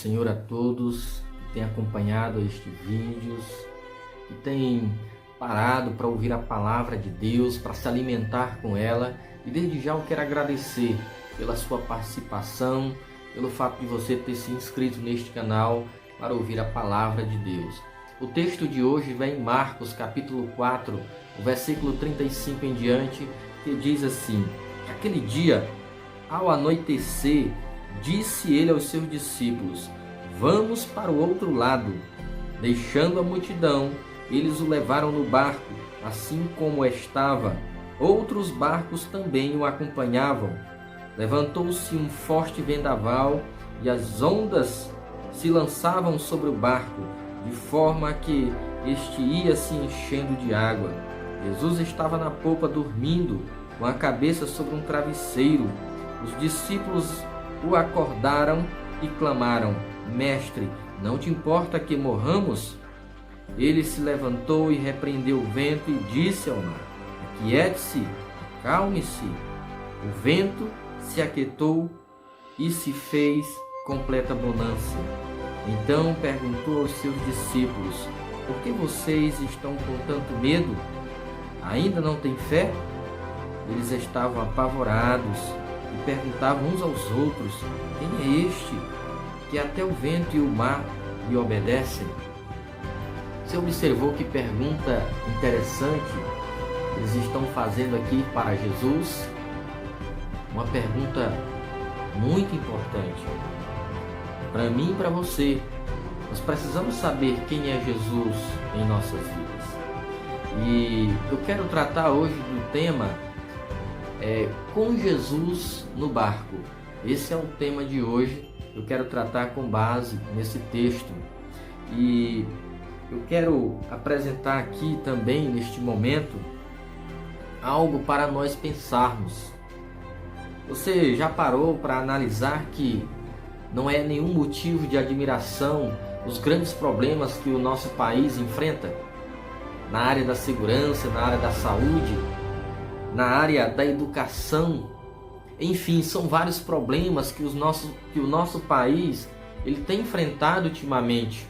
Senhor a todos que têm acompanhado estes vídeos, que têm parado para ouvir a palavra de Deus, para se alimentar com ela. E desde já eu quero agradecer pela sua participação, pelo fato de você ter se inscrito neste canal para ouvir a palavra de Deus. O texto de hoje vem em Marcos capítulo 4, o versículo 35 em diante, que diz assim: aquele dia, ao anoitecer, disse ele aos seus discípulos: vamos para o outro lado. Deixando a multidão, eles o levaram no barco, assim como estava. Outros barcos também o acompanhavam. Levantou-se um forte vendaval e as ondas se lançavam sobre o barco, de forma que este ia se enchendo de água. Jesus estava na popa dormindo, com a cabeça sobre um travesseiro. Os discípulos o acordaram e clamaram: Mestre, não te importa que morramos? Ele se levantou e repreendeu o vento e disse ao mar: aquiete-se, acalme-se. O vento se aquietou e se fez completa bonança. Então perguntou aos seus discípulos: por que vocês estão com tanto medo? Ainda não têm fé? Eles estavam apavorados e perguntavam uns aos outros: quem é este que até o vento e o mar lhe obedecem? Você observou que pergunta interessante eles estão fazendo aqui para Jesus? Uma pergunta muito importante para mim e para você. Nós precisamos saber quem é Jesus em nossas vidas. E eu quero tratar hoje do tema com Jesus no barco. Esse é o tema de hoje. Eu quero tratar com base nesse texto. E eu quero apresentar aqui também, neste momento, algo para nós pensarmos. Você já parou para analisar que não é nenhum motivo de admiração os grandes problemas que o nosso país enfrenta? Na área da segurança, na área da saúde, na área da educação. Enfim, são vários problemas que o nosso país ele tem enfrentado ultimamente.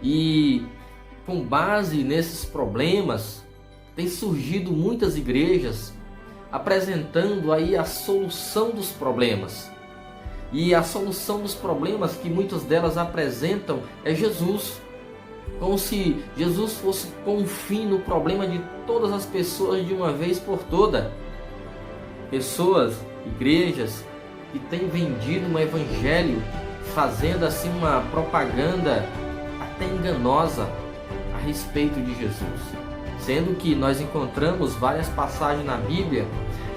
E com base nesses problemas, tem surgido muitas igrejas apresentando aí a solução dos problemas. E a solução dos problemas que muitas delas apresentam é Jesus. Como se Jesus fosse pôr um fim no problema de todas as pessoas de uma vez por toda. Pessoas, igrejas, que têm vendido um evangelho, fazendo assim uma propaganda até enganosa a respeito de Jesus. Sendo que nós encontramos várias passagens na Bíblia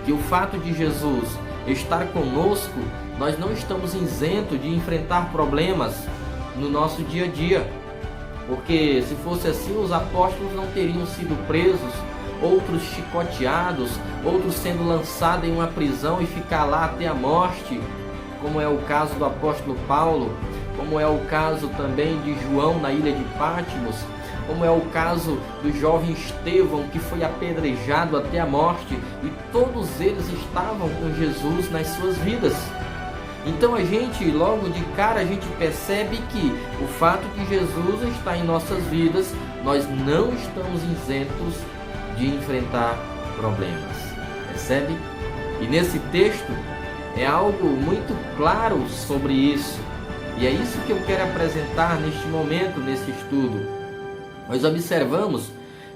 que o fato de Jesus estar conosco, nós não estamos isentos de enfrentar problemas no nosso dia a dia. Porque se fosse assim, os apóstolos não teriam sido presos, outros chicoteados, outros sendo lançados em uma prisão e ficar lá até a morte, como é o caso do apóstolo Paulo, como é o caso também de João na ilha de Patmos, como é o caso do jovem Estevão, que foi apedrejado até a morte, e todos eles estavam com Jesus nas suas vidas. Então logo de cara, a gente percebe que o fato de Jesus estar em nossas vidas, nós não estamos isentos de enfrentar problemas. Percebe? E nesse texto é algo muito claro sobre isso. E é isso que eu quero apresentar neste momento, nesse estudo. Nós observamos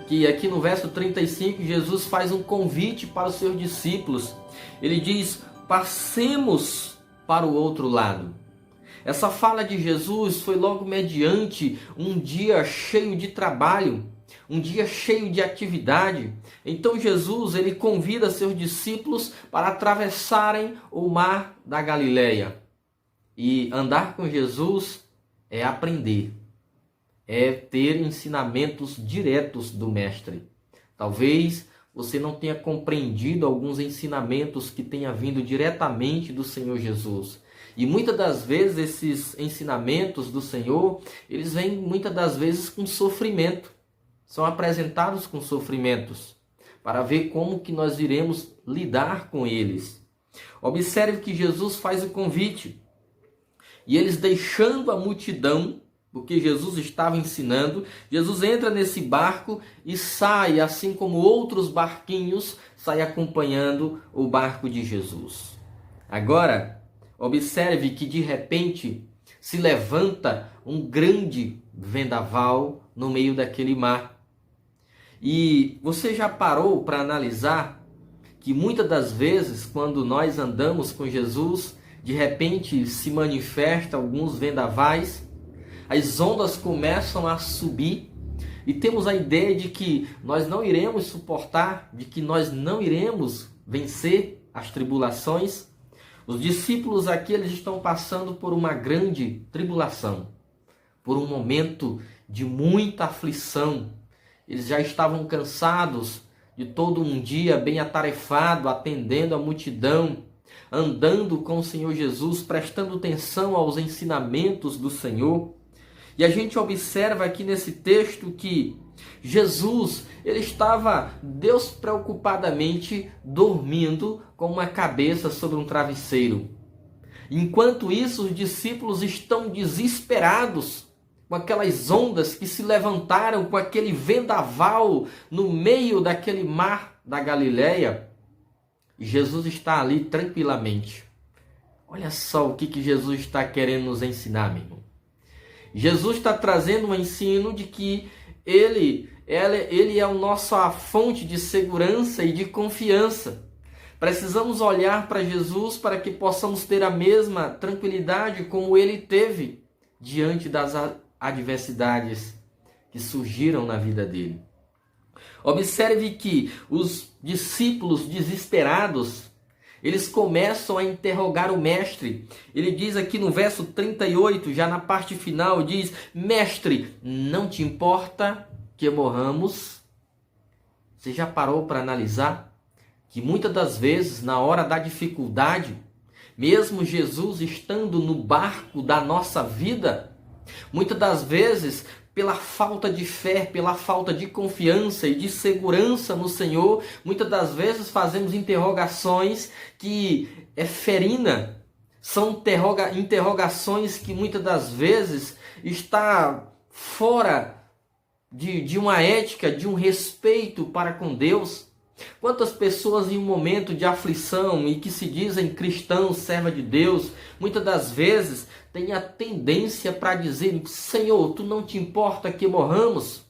que aqui no verso 35, Jesus faz um convite para os seus discípulos. Ele diz: passemos para o outro lado. Essa fala de Jesus foi logo mediante um dia cheio de trabalho, um dia cheio de atividade. Então Jesus ele convida seus discípulos para atravessarem o mar da Galileia. E andar com Jesus é aprender, é ter ensinamentos diretos do Mestre. Talvez você não tenha compreendido alguns ensinamentos que tenha vindo diretamente do Senhor Jesus. E muitas das vezes esses ensinamentos do Senhor, eles vêm muitas das vezes com sofrimento. São apresentados com sofrimentos, para ver como que nós iremos lidar com eles. Observe que Jesus faz o convite. E eles, deixando a multidão, porque Jesus estava ensinando, Jesus entra nesse barco e sai, assim como outros barquinhos, sai acompanhando o barco de Jesus. Agora, observe que de repente se levanta um grande vendaval no meio daquele mar. E você já parou para analisar que muitas das vezes, quando nós andamos com Jesus, de repente se manifesta alguns vendavais, as ondas começam a subir e temos a ideia de que nós não iremos suportar, de que nós não iremos vencer as tribulações? Os discípulos aqui, eles estão passando por uma grande tribulação, por um momento de muita aflição. Eles já estavam cansados de todo um dia bem atarefado, atendendo a multidão, andando com o Senhor Jesus, prestando atenção aos ensinamentos do Senhor. E a gente observa aqui nesse texto que Jesus, ele estava despreocupadamente dormindo com uma cabeça sobre um travesseiro. Enquanto isso, os discípulos estão desesperados com aquelas ondas que se levantaram, com aquele vendaval no meio daquele mar da Galileia. Jesus está ali tranquilamente. Olha só o que Jesus está querendo nos ensinar, meu irmão. Jesus está trazendo um ensino de que Ele é a nossa fonte de segurança e de confiança. Precisamos olhar para Jesus para que possamos ter a mesma tranquilidade como Ele teve diante das adversidades que surgiram na vida dele. Observe que os discípulos desesperados, eles começam a interrogar o mestre. Ele diz aqui no verso 38, já na parte final, diz: Mestre, não te importa que morramos? Você já parou para analisar que muitas das vezes, na hora da dificuldade, mesmo Jesus estando no barco da nossa vida, muitas das vezes, pela falta de fé, pela falta de confiança e de segurança no Senhor, muitas das vezes fazemos interrogações que é ferina. São interrogações que muitas das vezes está fora de uma ética, de um respeito para com Deus. Quantas pessoas em um momento de aflição e que se dizem cristãos, serva de Deus, muitas das vezes têm a tendência para dizer: Senhor, tu não te importa que morramos?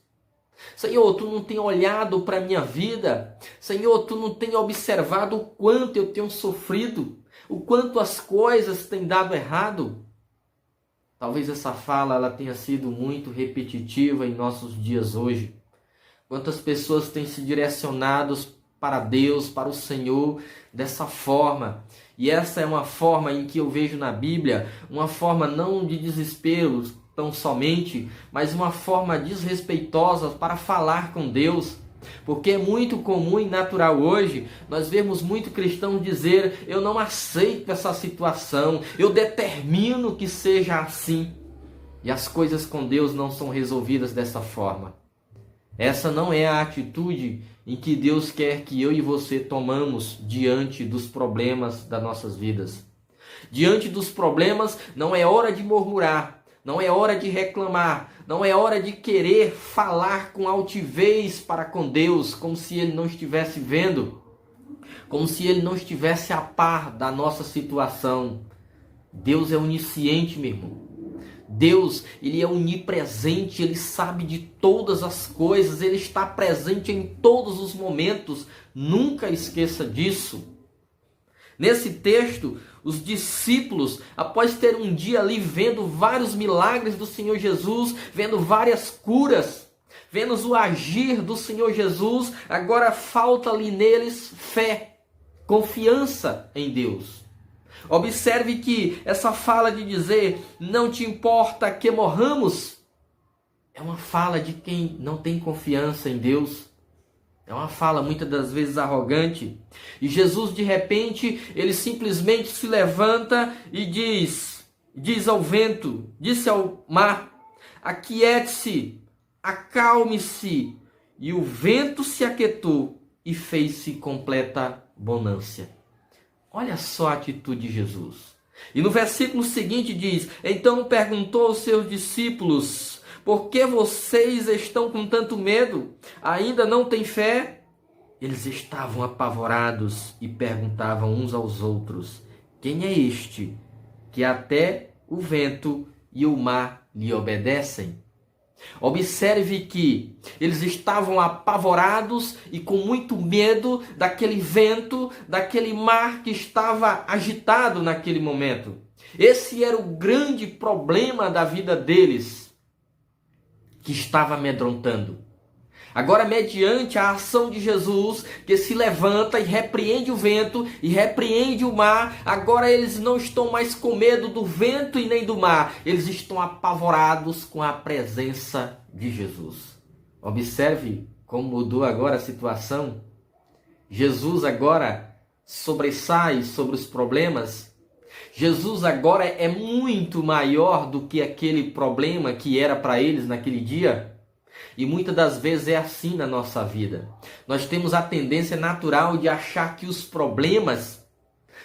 Senhor, tu não tem olhado para a minha vida? Senhor, tu não tem observado o quanto eu tenho sofrido? O quanto as coisas têm dado errado? Talvez essa fala ela tenha sido muito repetitiva em nossos dias hoje. Quantas pessoas têm se direcionado para Deus, para o Senhor, dessa forma. E essa é uma forma em que eu vejo na Bíblia, uma forma não de desespero tão somente, mas uma forma desrespeitosa para falar com Deus. Porque é muito comum e natural hoje nós vemos muito cristãos dizer: eu não aceito essa situação, eu determino que seja assim. E as coisas com Deus não são resolvidas dessa forma. Essa não é a atitude em que Deus quer que eu e você tomamos diante dos problemas das nossas vidas. Diante dos problemas não é hora de murmurar, não é hora de reclamar, não é hora de querer falar com altivez para com Deus, como se Ele não estivesse vendo, como se Ele não estivesse a par da nossa situação. Deus é onisciente, meu irmão. Deus, Ele é onipresente, Ele sabe de todas as coisas, Ele está presente em todos os momentos. Nunca esqueça disso. Nesse texto, os discípulos, após ter um dia ali vendo vários milagres do Senhor Jesus, vendo várias curas, vendo o agir do Senhor Jesus, agora falta ali neles fé, confiança em Deus. Observe que essa fala de dizer: não te importa que morramos, é uma fala de quem não tem confiança em Deus. É uma fala muitas das vezes arrogante. E Jesus, de repente, ele simplesmente se levanta e diz ao vento, disse ao mar: aquiete-se, acalme-se. E o vento se aquietou e fez-se completa bonança. Olha só a atitude de Jesus. E no versículo seguinte diz: então perguntou aos seus discípulos: por que vocês estão com tanto medo? Ainda não têm fé? Eles estavam apavorados e perguntavam uns aos outros: quem é este que até o vento e o mar lhe obedecem? Observe que eles estavam apavorados e com muito medo daquele vento, daquele mar que estava agitado naquele momento. Esse era o grande problema da vida deles, que estava amedrontando. Agora, mediante a ação de Jesus, que se levanta e repreende o vento e repreende o mar, agora eles não estão mais com medo do vento e nem do mar. Eles estão apavorados com a presença de Jesus. Observe como mudou agora a situação. Jesus agora sobressai sobre os problemas. Jesus agora é muito maior do que aquele problema que era para eles naquele dia. E muitas das vezes é assim na nossa vida. Nós temos a tendência natural de achar que os problemas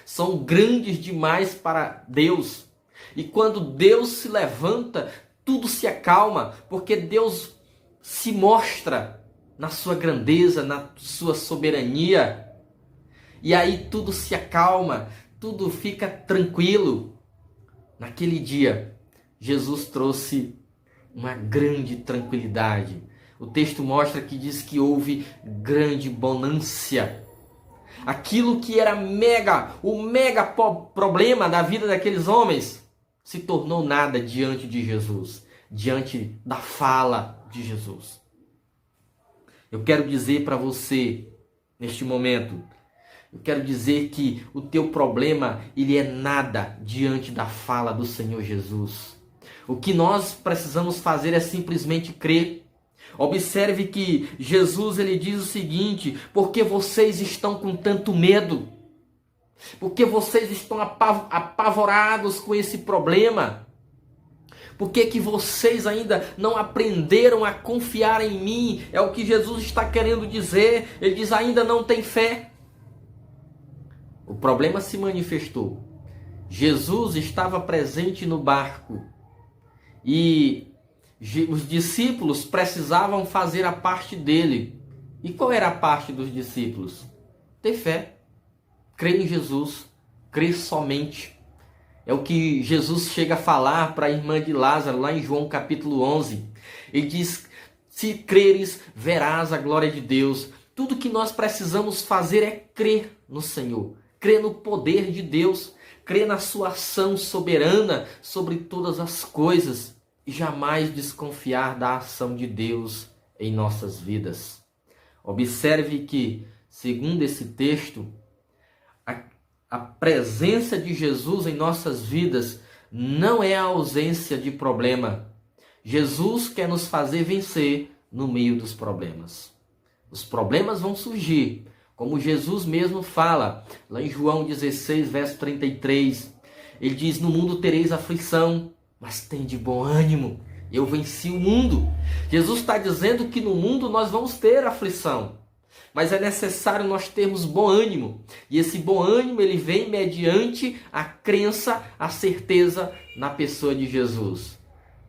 são grandes demais para Deus. E quando Deus se levanta, tudo se acalma, porque Deus se mostra na sua grandeza, na sua soberania. E aí tudo se acalma, tudo fica tranquilo. Naquele dia, Jesus trouxe uma grande tranquilidade. O texto mostra que diz que houve grande bonança. Aquilo que era o mega problema da vida daqueles homens, se tornou nada diante de Jesus, diante da fala de Jesus. Eu quero dizer para você, neste momento, eu quero dizer que o teu problema, ele é nada diante da fala do Senhor Jesus. O que nós precisamos fazer é simplesmente crer. Observe que Jesus ele diz o seguinte: por que vocês estão com tanto medo? Por que vocês estão apavorados com esse problema? Por que vocês ainda não aprenderam a confiar em mim? É o que Jesus está querendo dizer. Ele diz: ainda não tem fé. O problema se manifestou. Jesus estava presente no barco. E os discípulos precisavam fazer a parte dele. E qual era a parte dos discípulos? Ter fé. Crer em Jesus. Crer somente. É o que Jesus chega a falar para a irmã de Lázaro, lá em João capítulo 11. Ele diz: se creres, verás a glória de Deus. Tudo que nós precisamos fazer é crer no Senhor. Crer no poder de Deus. Crer na sua ação soberana sobre todas as coisas. E jamais desconfiar da ação de Deus em nossas vidas. Observe que, segundo esse texto, a presença de Jesus em nossas vidas não é a ausência de problema. Jesus quer nos fazer vencer no meio dos problemas. Os problemas vão surgir, como Jesus mesmo fala, lá em João 16, verso 33. Ele diz: no mundo tereis aflição, mas tende bom ânimo, eu venci o mundo. Jesus está dizendo que no mundo nós vamos ter aflição, mas é necessário nós termos bom ânimo. E esse bom ânimo ele vem mediante a crença, a certeza na pessoa de Jesus.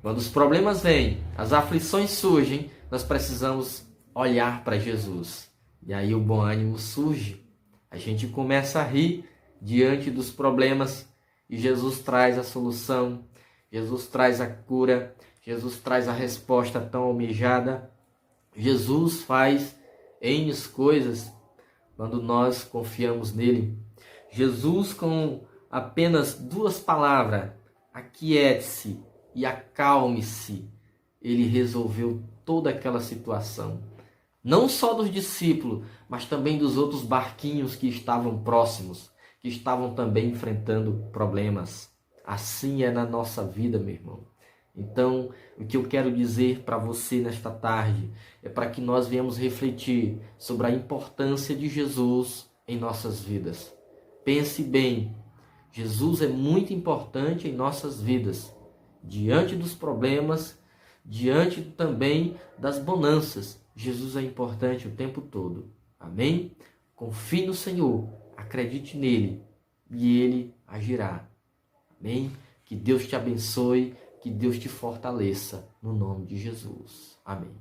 Quando os problemas vêm, as aflições surgem, nós precisamos olhar para Jesus. E aí o bom ânimo surge. A gente começa a rir diante dos problemas e Jesus traz a solução. Jesus traz a cura, Jesus traz a resposta tão almejada. Jesus faz N coisas quando nós confiamos nele. Jesus, com apenas 2 palavras, aquiete-se e acalme-se, ele resolveu toda aquela situação. Não só dos discípulos, mas também dos outros barquinhos que estavam próximos, que estavam também enfrentando problemas. Assim é na nossa vida, meu irmão. Então, o que eu quero dizer para você nesta tarde é para que nós venhamos refletir sobre a importância de Jesus em nossas vidas. Pense bem, Jesus é muito importante em nossas vidas, diante dos problemas, diante também das bonanças. Jesus é importante o tempo todo. Amém? Confie no Senhor, acredite nele e ele agirá. Amém? Que Deus te abençoe, que Deus te fortaleça, no nome de Jesus. Amém.